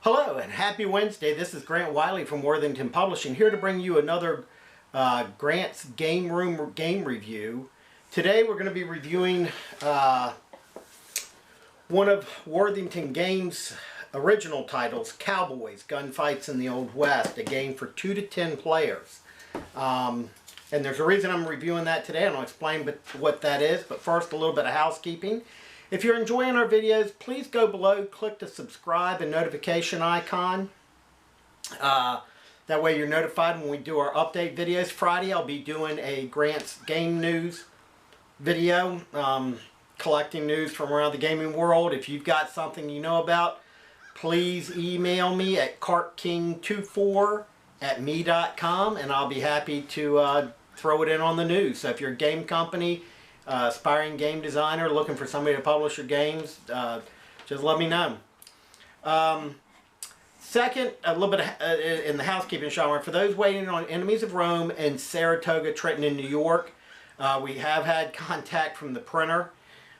Hello and happy Wednesday. This is Grant Wiley from Worthington Publishing, here to bring you another Grant's Game Room game review. Today we're going to be reviewing one of Worthington Games' original titles, Cowboys, Gunfights in the Old West, a game for 2 to 10 players. And there's a reason I'm reviewing that today, and I'll explain what that is, but first a little bit of housekeeping. If you're enjoying our videos, please go below, click the subscribe and notification icon. That way you're notified when we do our update videos. Friday I'll be doing a Grant's Game News video, collecting news from around the gaming world. If you've got something you know about, please email me at cartking24@me.com and I'll be happy to throw it in on the news. So if you're a game company, aspiring game designer, looking for somebody to publish your games, just let me know. Second, a little bit in the housekeeping genre, for those waiting on Enemies of Rome in Saratoga, Trenton, and New York, we have had contact from the printer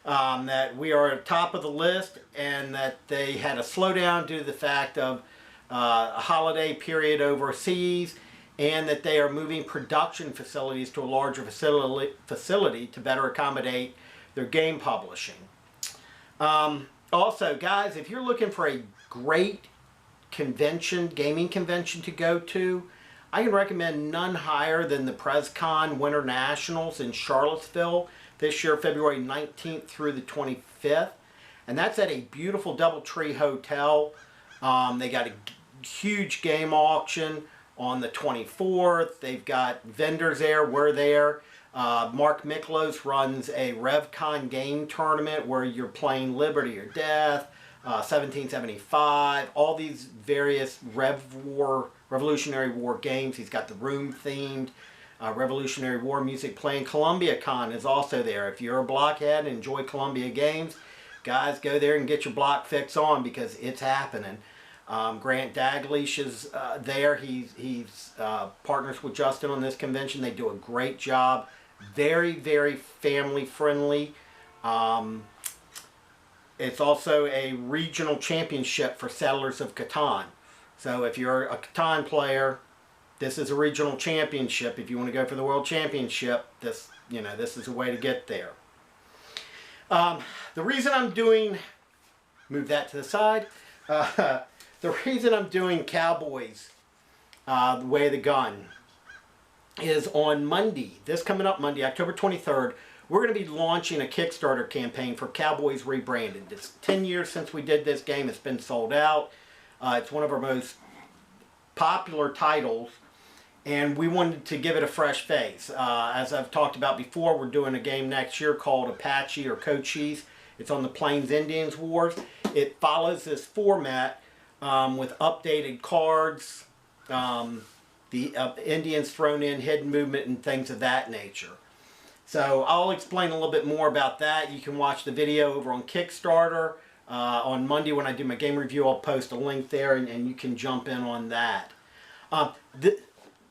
that we are at the top of the list and that they had a slowdown due to the fact of a holiday period overseas, and that they are moving production facilities to a larger facility to better accommodate their game publishing. Also, guys, if you're looking for a great convention, gaming convention to go to, I can recommend none higher than the PresCon Winter Nationals in Charlottesville this year, February 19th through the 25th. And that's at a beautiful DoubleTree hotel. They got a huge game auction on the 24th. They've got vendors there. We're there. Mark Miklos runs a RevCon game tournament where you're playing Liberty or Death, 1775, all these various Revolutionary War games. He's got the room-themed Revolutionary War music playing. Columbia Con is also there. If you're a blockhead and enjoy Columbia games, guys, go there and get your block fix on because it's happening. Grant Daglish is there. He's partners with Justin on this convention. They do a great job. Very, very family friendly. It's also a regional championship for Settlers of Catan. So if you're a Catan player, this is a regional championship. If you want to go for the world championship, this is a way to get there. The reason I'm doing, move that to the side. The reason I'm doing Cowboys, The Way of the Gun, is on Monday, this coming up Monday, October 23rd, we're going to be launching a Kickstarter campaign for Cowboys Rebranded. It's 10 years since we did this game. It's been sold out. It's one of our most popular titles, and we wanted to give it a fresh face. As I've talked about before, we're doing a game next year called Apache or Cochise. It's on the Plains Indians Wars. It follows this format with updated cards, the Indians thrown in, hidden movement, and things of that nature. So I'll explain a little bit more about that. You can watch the video over on Kickstarter. On Monday when I do my game review, I'll post a link there and you can jump in on that.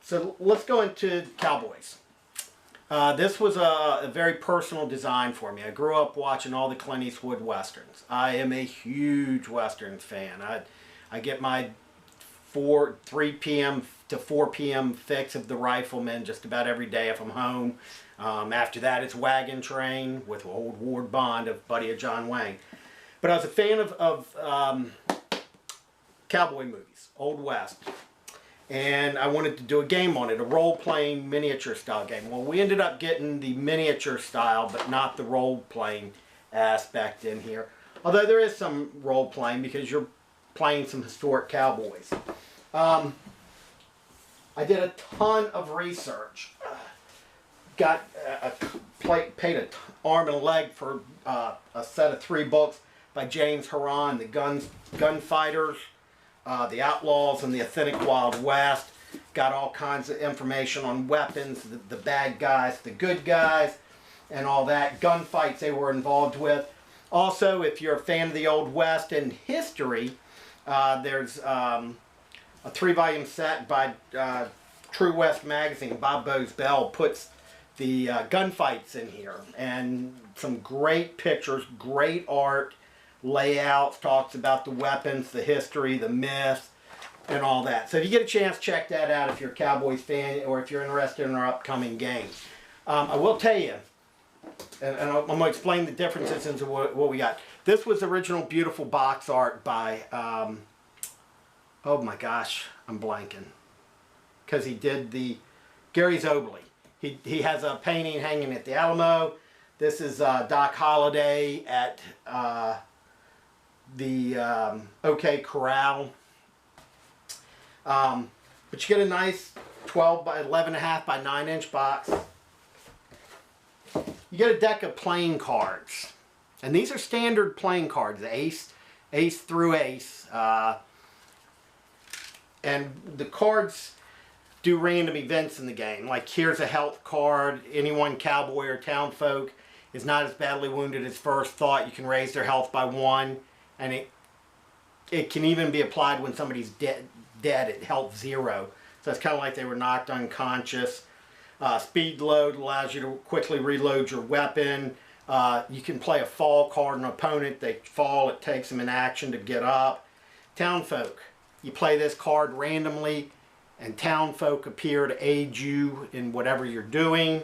So let's go into Cowboys. This was a very personal design for me. I grew up watching all the Clint Eastwood Westerns. I am a huge Westerns fan. I get my 3 p.m. to 4 p.m. fix of The Rifleman just about every day if I'm home. After that, it's Wagon Train with Old Ward Bond, a buddy of John Wayne. But I was a fan of cowboy movies, Old West. And I wanted to do a game on it, a role-playing miniature style game. Well, we ended up getting the miniature style, but not the role-playing aspect in here. Although there is some role-playing because you're playing some historic cowboys. I did a ton of research. Got paid an arm and a leg for a set of 3 books by James Horan, the Gunfighters, the Outlaws, and the Authentic Wild West. Got all kinds of information on weapons, the bad guys, the good guys, and all that. Gunfights they were involved with. Also, if you're a fan of the Old West and history, there's a 3-volume set by True West Magazine. Bob Bose Bell puts the gunfights in here, and some great pictures, great art, layouts, talks about the weapons, the history, the myth, and all that. So if you get a chance, check that out if you're a Cowboys fan or if you're interested in our upcoming game. I will tell you, and I'm going to explain the differences into what we got. This was original beautiful box art by, oh my gosh, I'm blanking. Because he did the, Gary Zobley. He has a painting hanging at the Alamo. This is Doc Holliday at the OK Corral. But you get a nice 12 by 11.5 by 9-inch box. You get a deck of playing cards. And these are standard playing cards, ace through ace. And the cards do random events in the game. Like here's a health card. Anyone, cowboy or townfolk, is not as badly wounded as first thought. You can raise their health by 1. And it can even be applied when somebody's dead at health 0. So it's kind of like they were knocked unconscious. Speed load allows you to quickly reload your weapon. You can play a fall card on an opponent. They fall, it takes them an action to get up. Townfolk, you play this card randomly and townfolk appear to aid you in whatever you're doing.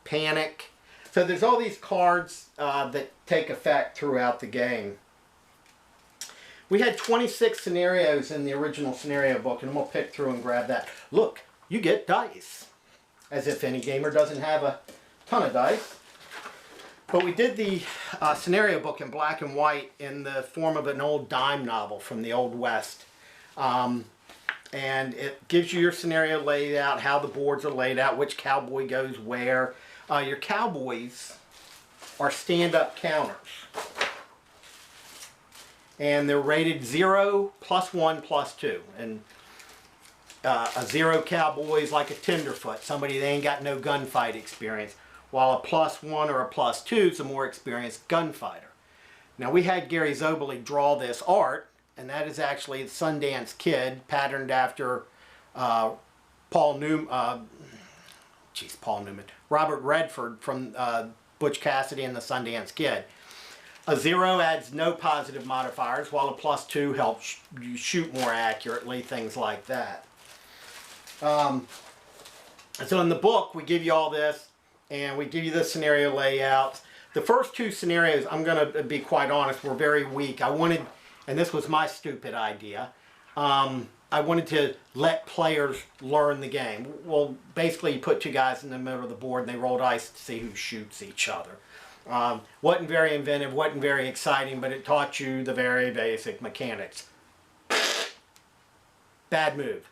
Panic. So there's all these cards that take effect throughout the game. We had 26 scenarios in the original scenario book, and I'm going to pick through and grab that. Look, you get dice. As if any gamer doesn't have a ton of dice. But we did the scenario book in black and white in the form of an old dime novel from the Old West. And it gives you your scenario laid out, how the boards are laid out, which cowboy goes where. Your cowboys are stand-up counters. And they're rated 0, +1, +2. And a 0 cowboy is like a tenderfoot, somebody that ain't got no gunfight experience, while a +1 or a +2 is a more experienced gunfighter. Now we had Gary Zobley draw this art, and that is actually the Sundance Kid, patterned after Paul Newman, Robert Redford from Butch Cassidy and the Sundance Kid. A 0 adds no positive modifiers, while a +2 helps you shoot more accurately, things like that. So in the book, we give you all this, and we give you the scenario layouts. The first 2 scenarios, I'm going to be quite honest, were very weak. I wanted, and this was my stupid idea, I wanted to let players learn the game. Well, basically you put 2 guys in the middle of the board and they roll dice to see who shoots each other. Wasn't very inventive, wasn't very exciting, but it taught you the very basic mechanics. Bad move.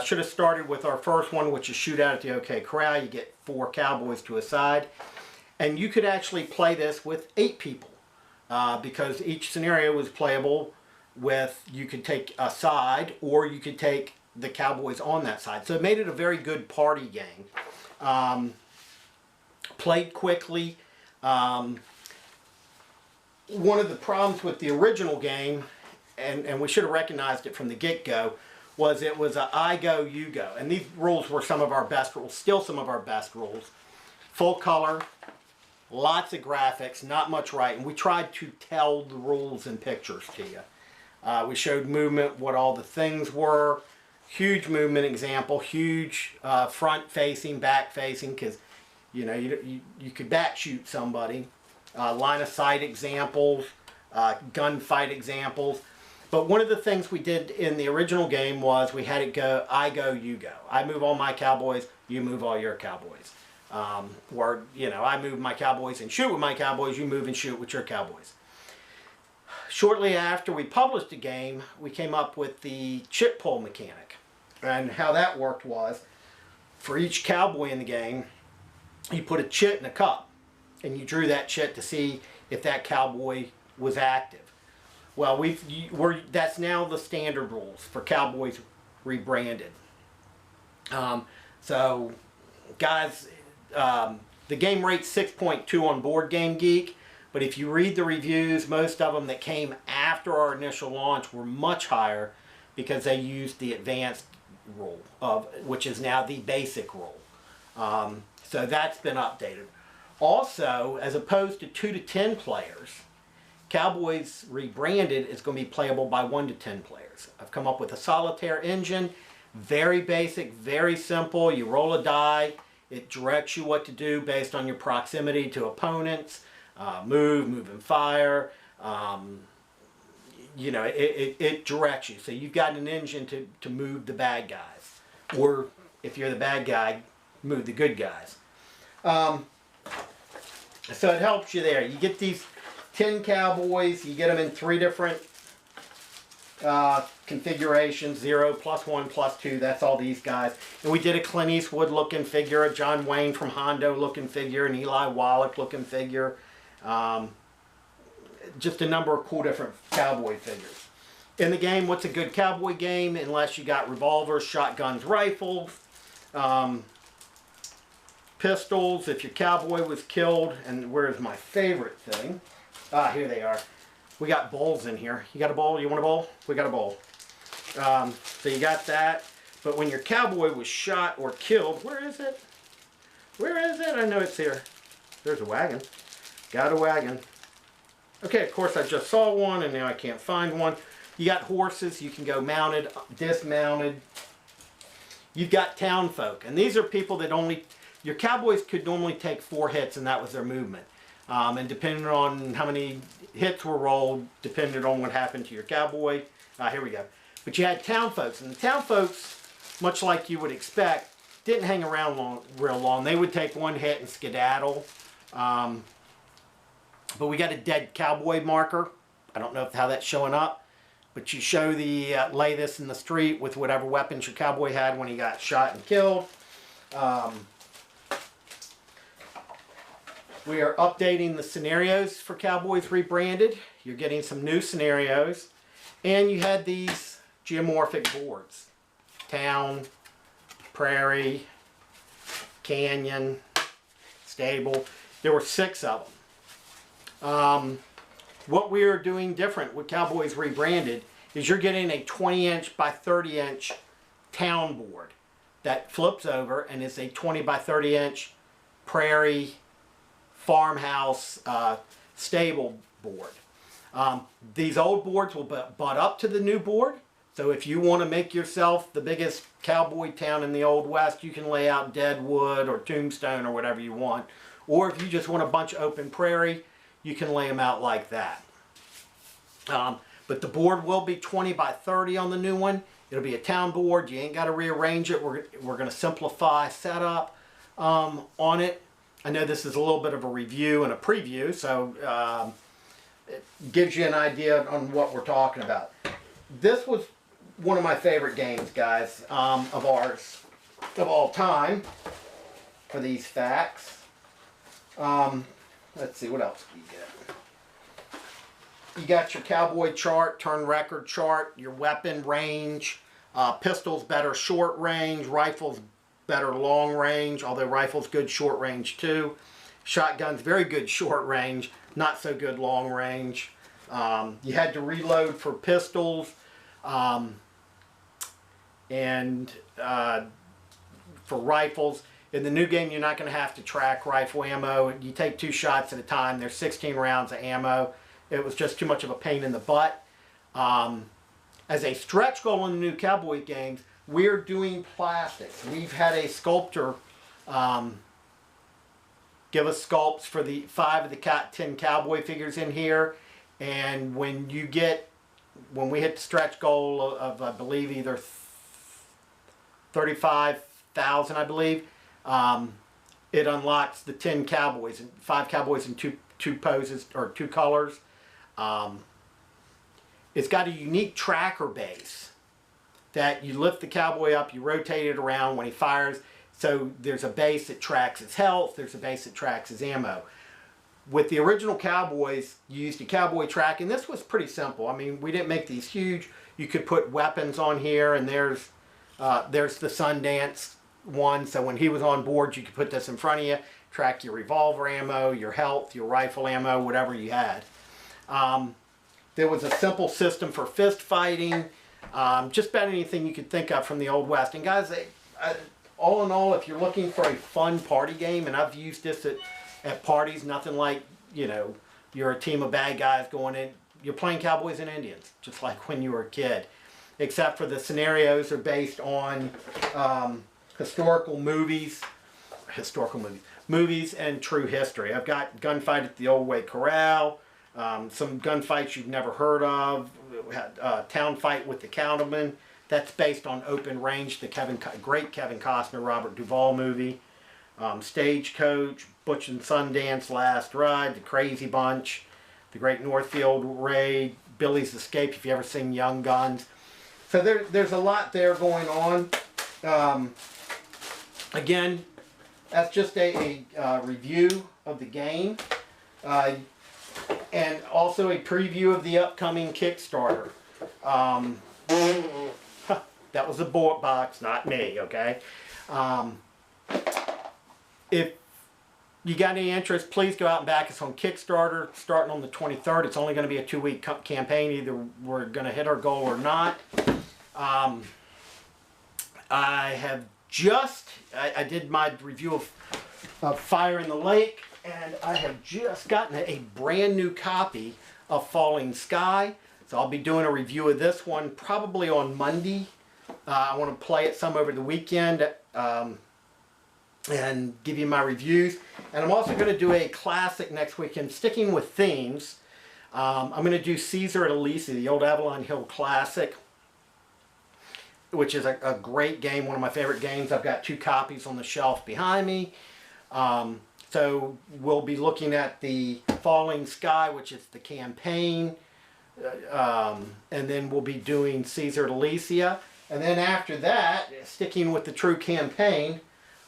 Should have started with our first one, which is shootout at the OK Corral. You get 4 cowboys to a side. And you could actually play this with 8 people because each scenario was playable with, you could take a side or you could take the cowboys on that side. So it made it a very good party game. Played quickly. One of the problems with the original game, and we should have recognized it from the get-go, was it was a I go, you go. And these rules were some of our best rules, still some of our best rules. Full color, lots of graphics, not much writing. We tried to tell the rules in pictures to you. We showed movement, what all the things were. Huge movement example, huge front-facing, back-facing, because you know, you could back shoot somebody. Line of sight examples, gunfight examples. But one of the things we did in the original game was we had it go, I go, you go. I move all my cowboys, you move all your cowboys. Or, you know, I move my cowboys and shoot with my cowboys, you move and shoot with your cowboys. Shortly after we published the game, we came up with the chip pull mechanic. And how that worked was, for each cowboy in the game, you put a chit in a cup, and you drew that chit to see if that cowboy was active. Well, that's now the standard rules for Cowboys rebranded. So, guys, the game rates 6.2 on Board Game Geek, but if you read the reviews, most of them that came after our initial launch were much higher because they used the advanced rule, which is now the basic rule. So that's been updated. Also, as opposed to 2 to 10 players, Cowboys rebranded is going to be playable by 1 to 10 players. I've come up with a solitaire engine, very basic, very simple. You roll a die, it directs you what to do based on your proximity to opponents, move and fire. You know, it directs you. So you've got an engine to move the bad guys. Or if you're the bad guy, move the good guys. So it helps you there. You get these 10 Cowboys, you get them in 3 different configurations, 0, +1, +2, that's all these guys. And we did a Clint Eastwood looking figure, a John Wayne from Hondo looking figure, an Eli Wallach looking figure. Just a number of cool different cowboy figures. In the game, what's a good cowboy game? Unless you got revolvers, shotguns, rifles, pistols. If your cowboy was killed, and where's my favorite thing? Ah, here they are. We got bowls in here. You got a bowl? You want a bowl? We got a bowl. So you got that. But when your cowboy was shot or killed, where is it? Where is it? I know it's here. There's a wagon. Got a wagon. Okay, of course I just saw one and now I can't find one. You got horses. You can go mounted, dismounted. You've got town folk. And these are people that only... Your cowboys could normally take 4 hits and that was their movement. And depending on how many hits were rolled, depended on what happened to your cowboy. Here we go. But you had town folks. And the town folks, much like you would expect, didn't hang around real long. They would take 1 hit and skedaddle. But we got a dead cowboy marker. I don't know how that's showing up. But you show the, lay this in the street with whatever weapons your cowboy had when he got shot and killed. We are updating the scenarios for Cowboys Rebranded. You're getting some new scenarios. And you had these geomorphic boards. Town, prairie, canyon, stable. There were 6 of them. What we are doing different with Cowboys Rebranded is you're getting a 20-inch by 30-inch town board that flips over and is a 20 by 30-inch prairie farmhouse stable board. These old boards will butt up to the new board. So if you want to make yourself the biggest cowboy town in the Old West, you can lay out Deadwood or Tombstone or whatever you want. Or if you just want a bunch of open prairie, you can lay them out like that. But the board will be 20 by 30 on the new one. It'll be a town board. You ain't got to rearrange it. We're going to simplify setup on it. I know this is a little bit of a review and a preview, so it gives you an idea on what we're talking about. This was one of my favorite games, guys, of ours, of all time, for these facts. Let's see, what else do you get? You got your cowboy chart, turn record chart, your weapon range, pistols better short range, rifles better long range, although rifles good short range too. Shotguns very good short range, not so good long range. You had to reload for pistols and for rifles. In the new game, you're not going to have to track rifle ammo. You take 2 shots at a time. There's 16 rounds of ammo. It was just too much of a pain in the butt. As a stretch goal in the new Cowboy games, we're doing plastics. We've had a sculptor give us sculpts for the 5 of the 10 Cowboy figures in here. And when we hit the stretch goal of I believe either 35,000, I believe, it unlocks the 10 Cowboys, 5 Cowboys in two poses or 2 colors. It's got a unique tracker base that you lift the cowboy up, you rotate it around when he fires. So there's a base that tracks his health, there's a base that tracks his ammo. With the original Cowboys, you used a cowboy track, and this was pretty simple. I mean, we didn't make these huge. You could put weapons on here, and there's the Sundance one. So when he was on board, you could put this in front of you, track your revolver ammo, your health, your rifle ammo, whatever you had. There was a simple system for fist fighting, just about anything you could think of from the Old West. And guys, all in all, if you're looking for a fun party game, and I've used this at at parties. Nothing like, you know, you're a team of bad guys going in. You're playing Cowboys and Indians, just like when you were a kid. Except for the scenarios are based on historical movies and true history. I've got gunfight at the Old Way Corral, some gunfights you've never heard of. We had a town fight with the Cattlemen. That's based on Open Range, the great Kevin Costner, Robert Duvall movie. Stagecoach, Butch and Sundance, Last Ride, The Crazy Bunch, The Great Northfield Raid, Billy's Escape, if you ever seen Young Guns. So there's a lot there going on. Again, that's just a review of the game. And also a preview of the upcoming Kickstarter. That was the board box, not me, okay? If you got any interest, please go out and back us on Kickstarter starting on the 23rd. It's only going to be a 2-week campaign. Either we're going to hit our goal or not. I have I did my review of Fire in the Lake, and I have just gotten a brand new copy of Falling Sky. So I'll be doing a review of this one probably on Monday. I want to play it some over the weekend and give you my reviews. And I'm also going to do a classic next weekend, sticking with themes. I'm going to do Caesar at Elysia, the old Avalon Hill classic, which is a great game, one of my favorite games. I've got 2 copies on the shelf behind me. So we'll be looking at the Falling Sky, which is the campaign. And then we'll be doing Caesar at Elysia. And then after that, sticking with the true campaign,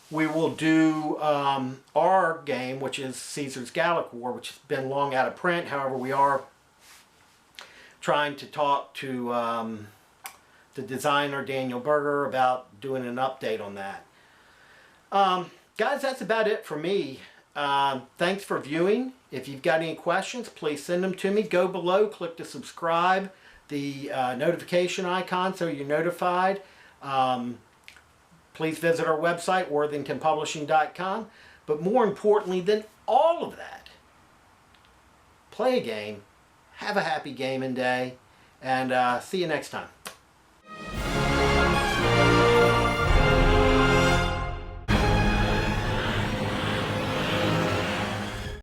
we will do our game, which is Caesar's Gallic War, which has been long out of print. However, we are trying to talk to the designer, Daniel Berger, about doing an update on that. Guys, that's about it for me. Thanks for viewing. If you've got any questions, please send them to me. Go below, click to subscribe, the notification icon so you're notified. Please visit our website, worthingtonpublishing.com. But more importantly than all of that, play a game, have a happy gaming day, and see you next time.